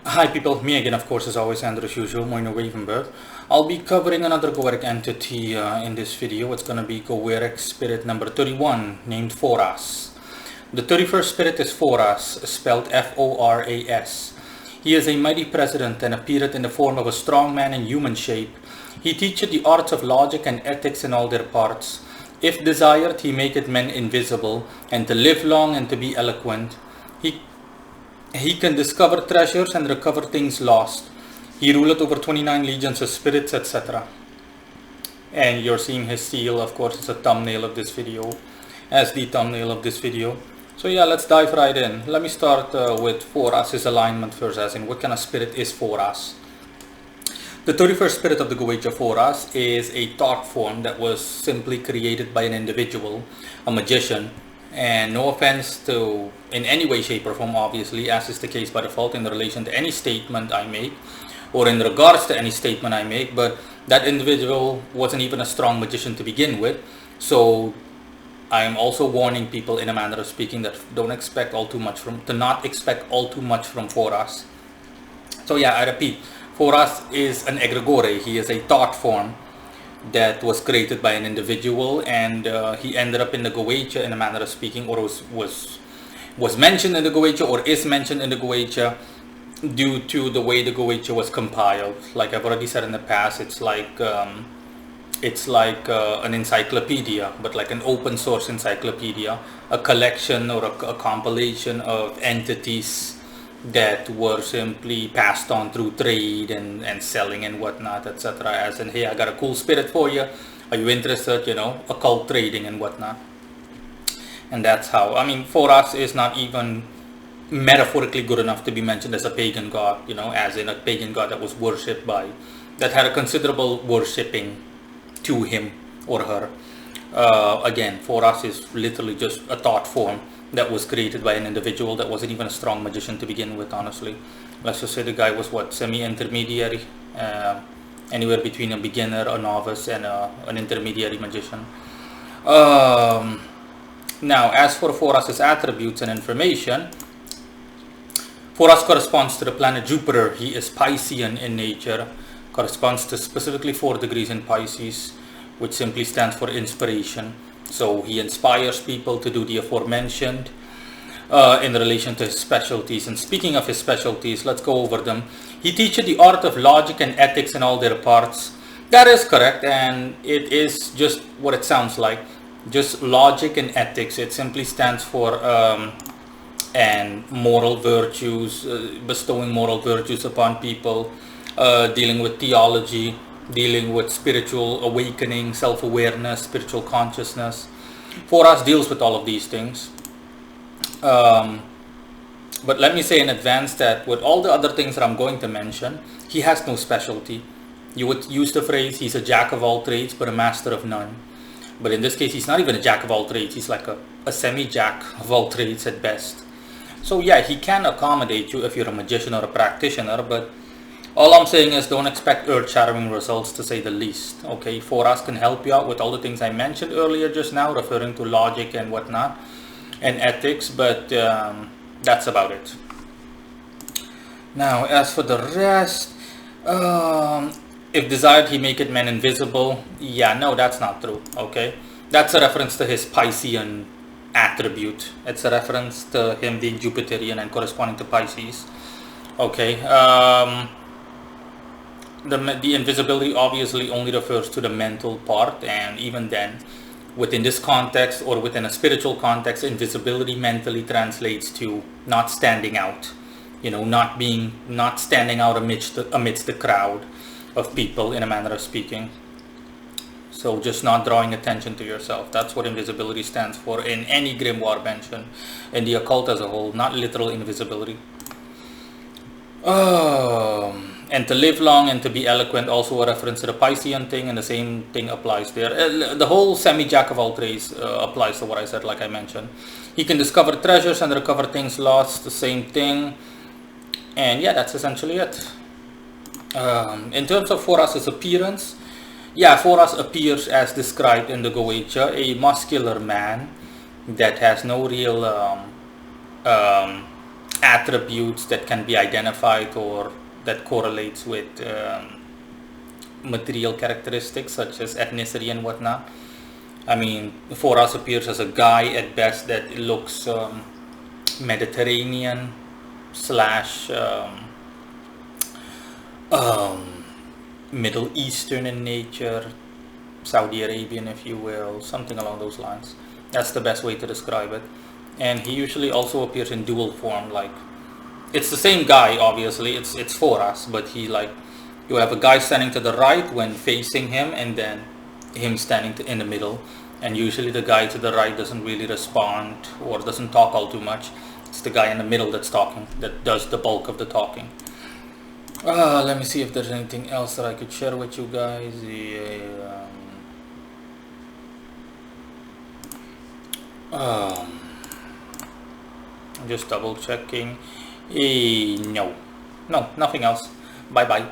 Hi people, me again of course as always, Andrew as usual, Moino Ravenbird. I'll be covering another goetic entity in this video. It's going to be goetic spirit number 31 named Foras. The 31st spirit is Foras, spelled F-O-R-A-S. He is a mighty president and appeared in the form of a strong man in human shape. He teacheth the arts of logic and ethics in all their parts. If desired, he maketh men invisible, and to live long and to be eloquent. He can discover treasures and recover things lost. He ruleth over 29 legions of spirits, etc. And you're seeing his seal, of course, it's a thumbnail of this video, as the thumbnail of this video. So yeah, let's dive right in. Let me start with Foras' alignment first, as in what kind of spirit is Foras. The 31st spirit of the goetic Foras is a thought form that was simply created by an individual, a magician, and no offense to in any way, shape or form, obviously, as is the case by default in relation to any statement I make or in regards to any statement I make, but that individual wasn't even a strong magician to begin with. So I am also warning people in a manner of speaking that don't expect all too much from, to not expect all too much from Foras. So yeah, I repeat, Foras is an egregore. He is a thought form that was created by an individual, and he ended up in the goetic in a manner of speaking, or was mentioned in the goetic, or is mentioned in the goetic due to the way the goetic was compiled. Like I've already said in the past, it's like an encyclopedia, but like an open source encyclopedia, a collection or a compilation of entities that were simply passed on through trade and selling and whatnot, etc. As in, hey, I got a cool spirit for you, are you interested, occult trading and whatnot. And that's how, I mean, Foras is not even metaphorically good enough to be mentioned as a pagan god, as in a pagan god that was worshipped by, that had a considerable worshipping to him or her. Again, Foras is literally just a thought form that was created by an individual that wasn't even a strong magician to begin with, honestly. Let's just say the guy was what, semi-intermediary, anywhere between a beginner, a novice, and an intermediary magician. Now, as for Foras' attributes and information, Foras corresponds to the planet Jupiter. He is Piscean in nature, corresponds to specifically 4 degrees in Pisces, which simply stands for inspiration. So he inspires people to do the aforementioned in relation to his specialties. And speaking of his specialties, let's go over them. He teaches the art of logic and ethics in all their parts. That is correct, and it is just what it sounds like. Just logic and ethics. It simply stands for and moral virtues, bestowing moral virtues upon people, dealing with theology, dealing with spiritual awakening, self-awareness, spiritual consciousness. Foras deals with all of these things. But let me say in advance that with all the other things that I'm going to mention, he has no specialty. You would use the phrase, he's a jack of all trades, but a master of none. But in this case, he's not even a jack of all trades. He's like a semi-jack of all trades at best. So yeah, he can accommodate you if you're a magician or a practitioner, but all I'm saying is don't expect earth-shattering results, to say the least. Okay, Foras can help you out with all the things I mentioned earlier just now, referring to logic and whatnot, and ethics, but that's about it. Now, as for the rest, if desired, he maketh men invisible. Yeah, no, that's not true. Okay, that's a reference to his Piscean attribute. It's a reference to him being Jupiterian and corresponding to Pisces. Okay. The invisibility obviously only refers to the mental part, and even then, within this context or within a spiritual context, invisibility mentally translates to not standing out. Not standing out amidst the crowd of people, in a manner of speaking. So just not drawing attention to yourself. That's what invisibility stands for in any grimoire mention, in the occult as a whole, not literal invisibility. And to live long and to be eloquent, also a reference to the Piscean thing, and the same thing applies there. The whole semi-jack of all trades applies to what I said, like I mentioned. He can discover treasures and recover things lost, the same thing. And yeah, that's essentially it. In terms of Foras' appearance, yeah, Foras appears as described in the goetic, a muscular man that has no real attributes that can be identified or that correlates with material characteristics such as ethnicity and whatnot. I mean, Foras appears as a guy at best that looks Mediterranean slash Middle Eastern in nature, Saudi Arabian, if you will, something along those lines. That's the best way to describe it. And he usually also appears in dual form, like it's the same guy, obviously, it's Foras, but he, like, you have a guy standing to the right when facing him, and then him standing in the middle. And usually the guy to the right doesn't really respond or doesn't talk all too much. It's the guy in the middle that's talking, that does the bulk of the talking. Let me see if there's anything else that I could share with you guys. I'm just double checking. No, nothing else. Bye bye.